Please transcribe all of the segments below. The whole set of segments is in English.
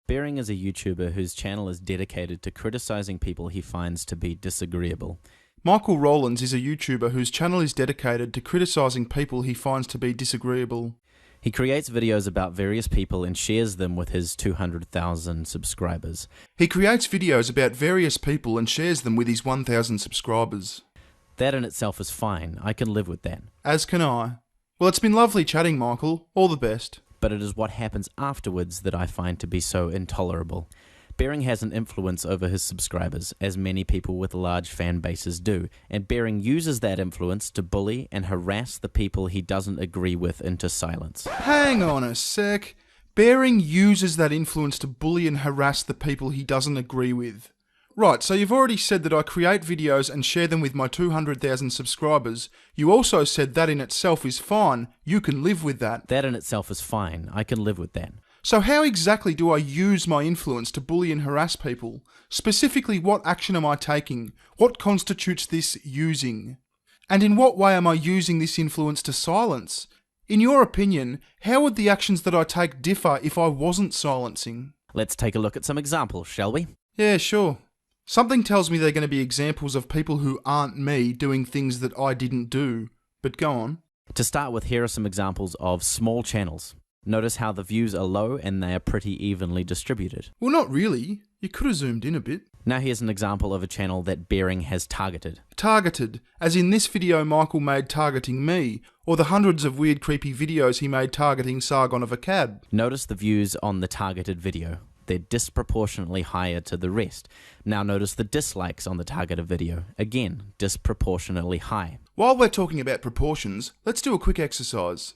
Bearing is a YouTuber whose channel is dedicated to criticizing people he finds to be disagreeable. Michael Rowlands is a YouTuber whose channel is dedicated to criticising people he finds to be disagreeable. He creates videos about various people and shares them with his 200,000 subscribers. He creates videos about various people and shares them with his 1,000 subscribers. That in itself is fine. I can live with that. As can I. Well, it's been lovely chatting, Michael. All the best. But it is what happens afterwards that I find to be so intolerable. Bearing has an influence over his subscribers, as many people with large fan bases do, and Bearing uses that influence to bully and harass the people he doesn't agree with into silence. Hang on a sec. Bearing uses that influence to bully and harass the people he doesn't agree with. Right, so you've already said that I create videos and share them with my 200,000 subscribers. You also said that in itself is fine. You can live with that. That in itself is fine. I can live with that. So how exactly do I use my influence to bully and harass people? Specifically, what action am I taking? What constitutes this using? And in what way am I using this influence to silence? In your opinion, how would the actions that I take differ if I wasn't silencing? Let's take a look at some examples, shall we? Yeah, sure. Something tells me they're going to be examples of people who aren't me doing things that I didn't do. But go on. To start with, here are some examples of small channels. Notice how the views are low and they are pretty evenly distributed. Well, not really. You could have zoomed in a bit. Now here's an example of a channel that Bearing has targeted. Targeted, as in this video Michael made targeting me, or the hundreds of weird creepy videos he made targeting Sargon of Akkad. Notice the views on the targeted video. They're disproportionately higher to the rest. Now notice the dislikes on the targeted video. Again, disproportionately high. While we're talking about proportions, let's do a quick exercise.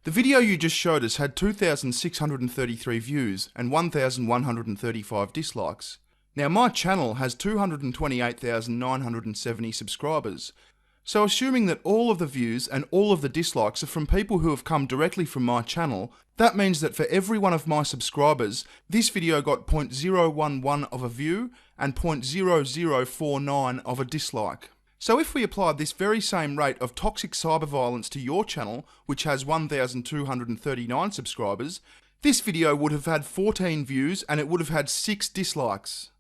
The video you just showed us had 2,633 views and 1,135 dislikes. Now my channel has 228,970 subscribers. So assuming that all of the views and all of the dislikes are from people who have come directly from my channel, that means that for every one of my subscribers, this video got 0.011 of a view and 0.0049 of a dislike. So if we applied this very same rate of toxic cyber violence to your channel, which has 1,239 subscribers, this video would have had 14 views and it would have had 6 dislikes.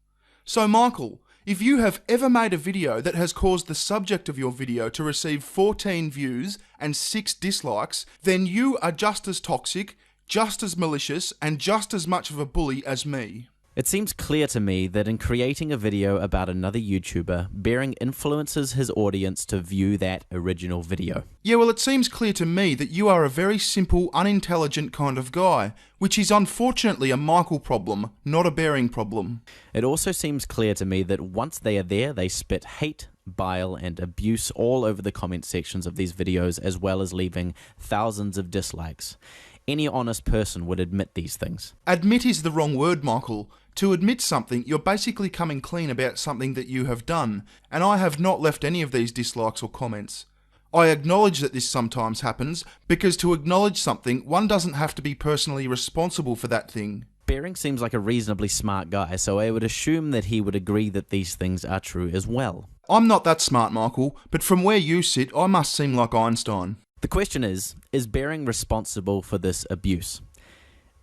So Michael, if you have ever made a video that has caused the subject of your video to receive 14 views and 6 dislikes, then you are just as toxic, just as malicious, and just as much of a bully as me. It seems clear to me that in creating a video about another YouTuber, Bearing influences his audience to view that original video. Yeah, well, it seems clear to me that you are a very simple, unintelligent kind of guy, which is unfortunately a Michael problem, not a Bearing problem. It also seems clear to me that once they are there, they spit hate, bile, and abuse all over the comment sections of these videos, as well as leaving thousands of dislikes. Any honest person would admit these things. Admit is the wrong word, Michael. To admit something, you're basically coming clean about something that you have done, and I have not left any of these dislikes or comments. I acknowledge that this sometimes happens, because to acknowledge something, one doesn't have to be personally responsible for that thing. Bearing seems like a reasonably smart guy, so I would assume that he would agree that these things are true as well. I'm not that smart, Michael, but from where you sit, I must seem like Einstein. The question is Bearing responsible for this abuse?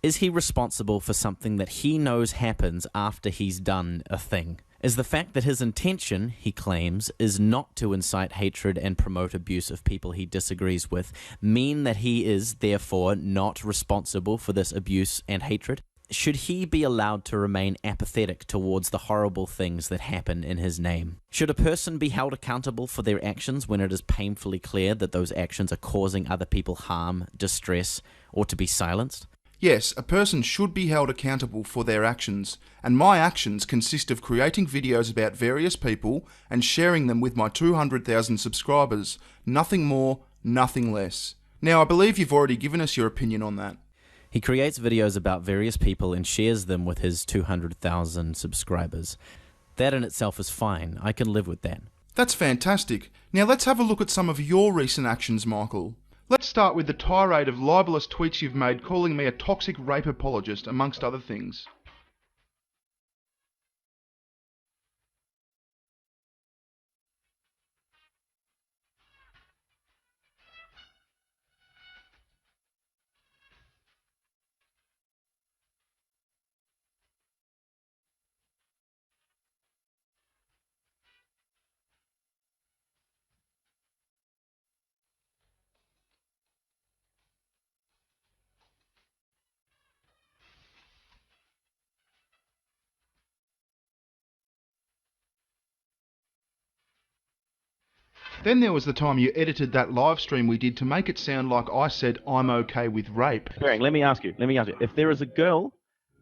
Is he responsible for something that he knows happens after he's done a thing? Is the fact that his intention, he claims, is not to incite hatred and promote abuse of people he disagrees with, mean that he is, therefore, not responsible for this abuse and hatred? Should he be allowed to remain apathetic towards the horrible things that happen in his name? Should a person be held accountable for their actions when it is painfully clear that those actions are causing other people harm, distress, or to be silenced? Yes, a person should be held accountable for their actions, and my actions consist of creating videos about various people and sharing them with my 200,000 subscribers. Nothing more, nothing less. Now, I believe you've already given us your opinion on that. He creates videos about various people and shares them with his 200,000 subscribers. That in itself is fine. I can live with that. That's fantastic. Now let's have a look at some of your recent actions, Michael. Let's start with the tirade of libelous tweets you've made calling me a toxic rape apologist, amongst other things. Then there was the time you edited that live stream we did to make it sound like I said I'm okay with rape. Bearing, let me ask you, if there is a girl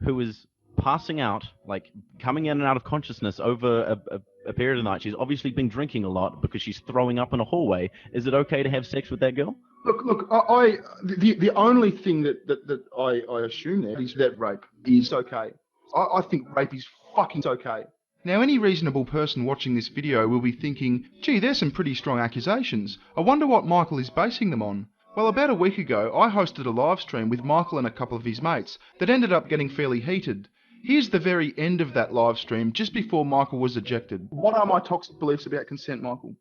who is passing out, like coming in and out of consciousness over a period of the night, she's obviously been drinking a lot because she's throwing up in a hallway, is it okay to have sex with that girl? Look, the only thing that I assume there is that rape is okay. I think rape is fucking okay. Now, any reasonable person watching this video will be thinking, gee, there's some pretty strong accusations. I wonder what Michael is basing them on. Well, about a week ago, I hosted a live stream with Michael and a couple of his mates that ended up getting fairly heated. Here's the very end of that live stream, just before Michael was ejected. What are my toxic beliefs about consent, Michael?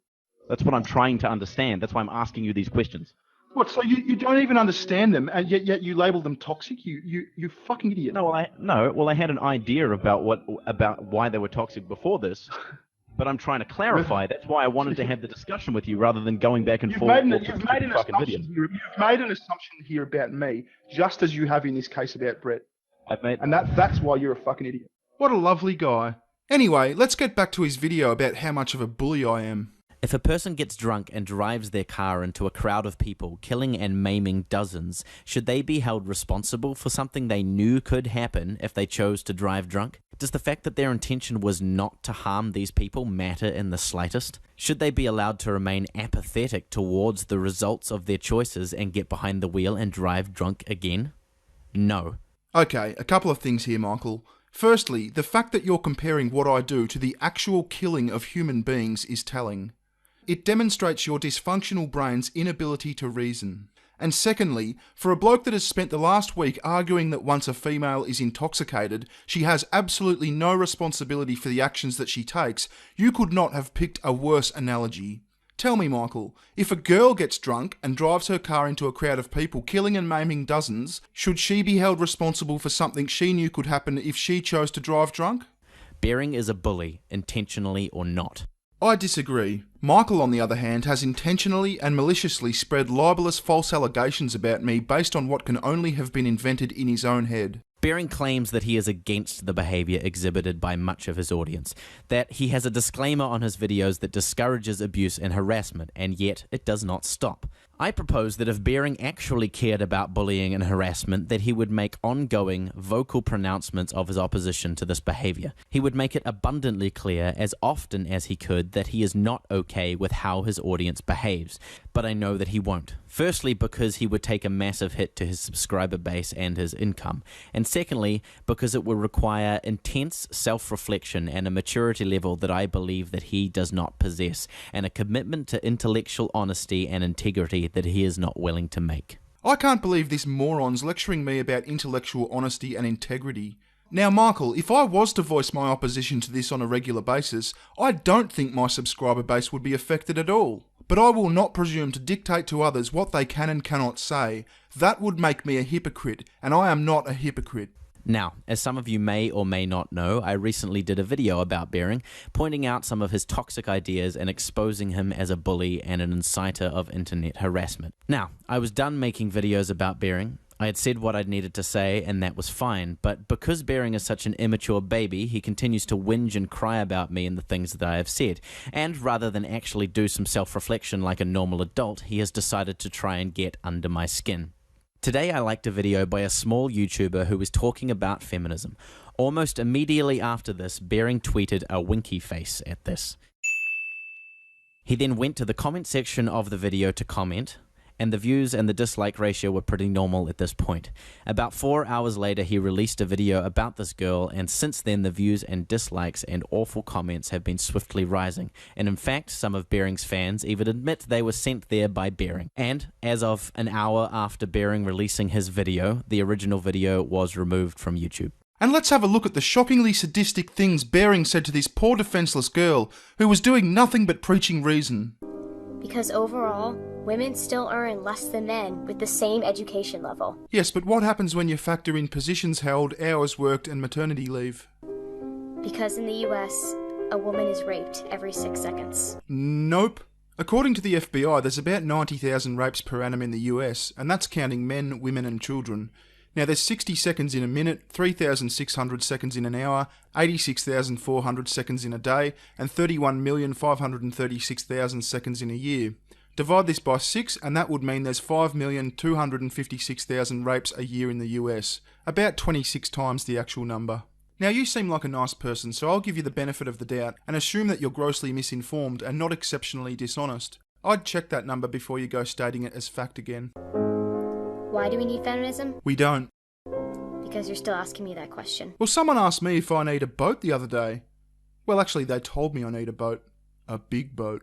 That's what I'm trying to understand. That's why I'm asking you these questions. What, so you don't even understand them, and yet you label them toxic? You fucking idiot. No, I had an idea about why they were toxic before this, but I'm trying to clarify. That's why I wanted to have the discussion with you rather than going back and forth. You've made an assumption here about me, just as you have in this case about Brett. And that's why you're a fucking idiot. What a lovely guy. Anyway, let's get back to his video about how much of a bully I am. If a person gets drunk and drives their car into a crowd of people, killing and maiming dozens, should they be held responsible for something they knew could happen if they chose to drive drunk? Does the fact that their intention was not to harm these people matter in the slightest? Should they be allowed to remain apathetic towards the results of their choices and get behind the wheel and drive drunk again? No. Okay, a couple of things here, Michael. Firstly, the fact that you're comparing what I do to the actual killing of human beings is telling. It demonstrates your dysfunctional brain's inability to reason. And secondly, for a bloke that has spent the last week arguing that once a female is intoxicated, she has absolutely no responsibility for the actions that she takes, you could not have picked a worse analogy. Tell me, Michael, if a girl gets drunk and drives her car into a crowd of people, killing and maiming dozens, should she be held responsible for something she knew could happen if she chose to drive drunk? Bearing is a bully, intentionally or not. I disagree. Michael, on the other hand, has intentionally and maliciously spread libelous false allegations about me based on what can only have been invented in his own head. Bearing claims that he is against the behaviour exhibited by much of his audience, that he has a disclaimer on his videos that discourages abuse and harassment, and yet it does not stop. I propose that if Bearing actually cared about bullying and harassment, that he would make ongoing, vocal pronouncements of his opposition to this behaviour. He would make it abundantly clear, as often as he could, that he is not okay with how his audience behaves. But I know that he won't. Firstly, because he would take a massive hit to his subscriber base and his income. And secondly, because it would require intense self-reflection and a maturity level that I believe that he does not possess, and a commitment to intellectual honesty and integrity that he is not willing to make. I can't believe this moron's lecturing me about intellectual honesty and integrity. Now, Michael, if I was to voice my opposition to this on a regular basis, I don't think my subscriber base would be affected at all. But I will not presume to dictate to others what they can and cannot say. That would make me a hypocrite, and I am not a hypocrite. Now, as some of you may or may not know, I recently did a video about Bearing, pointing out some of his toxic ideas and exposing him as a bully and an inciter of internet harassment. Now, I was done making videos about Bearing. I had said what I needed to say, and that was fine, but because Bearing is such an immature baby, he continues to whinge and cry about me and the things that I have said, and rather than actually do some self-reflection like a normal adult, he has decided to try and get under my skin. Today I liked a video by a small YouTuber who was talking about feminism. Almost immediately after this, Bearing tweeted a winky face at this. He then went to the comment section of the video to comment, and the views and the dislike ratio were pretty normal at this point. About 4 hours later, he released a video about this girl, and since then the views and dislikes and awful comments have been swiftly rising. And in fact, some of Bearing's fans even admit they were sent there by Bearing. And as of an hour after Bearing releasing his video, the original video was removed from YouTube. And let's have a look at the shockingly sadistic things Bearing said to this poor defenceless girl who was doing nothing but preaching reason. Because overall, women still earn less than men with the same education level. Yes, but what happens when you factor in positions held, hours worked, and maternity leave? Because in the US, a woman is raped every 6 seconds. Nope. According to the FBI, there's about 90,000 rapes per annum in the US, and that's counting men, women, and children. Now there's 60 seconds in a minute, 3,600 seconds in an hour, 86,400 seconds in a day, and 31,536,000 seconds in a year. Divide this by 6 and that would mean there's 5,256,000 rapes a year in the US, about 26 times the actual number. Now you seem like a nice person, so I'll give you the benefit of the doubt and assume that you're grossly misinformed and not exceptionally dishonest. I'd check that number before you go stating it as fact again. Why do we need feminism? We don't. Because you're still asking me that question. Well, someone asked me if I need a boat the other day. Well, actually, they told me I need a boat. A big boat.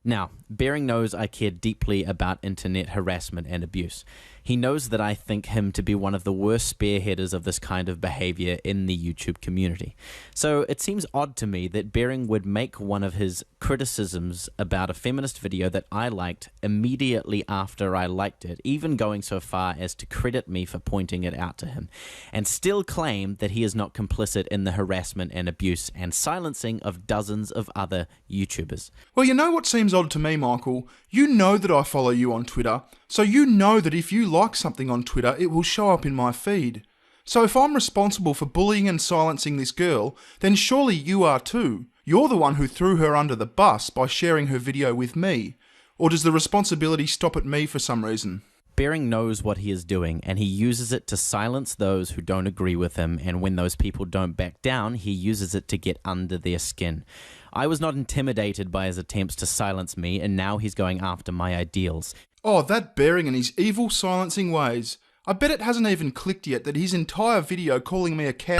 Now, Bearing knows I care deeply about internet harassment and abuse. He knows that I think him to be one of the worst spearheaders of this kind of behavior in the YouTube community. So it seems odd to me that Bearing would make one of his criticisms about a feminist video that I liked immediately after I liked it, even going so far as to credit me for pointing it out to him, and still claim that he is not complicit in the harassment and abuse and silencing of dozens of other YouTubers. Well, you know what seems odd to me, Michael? You know that I follow you on Twitter, so you know that if you like something on Twitter, it will show up in my feed. So if I'm responsible for bullying and silencing this girl, then surely you are too. You're the one who threw her under the bus by sharing her video with me. Or does the responsibility stop at me for some reason? Bearing knows what he is doing, and he uses it to silence those who don't agree with him, and when those people don't back down, he uses it to get under their skin. I was not intimidated by his attempts to silence me, and now he's going after my ideals. Oh, that Bearing and his evil silencing ways. I bet it hasn't even clicked yet that his entire video calling me a cow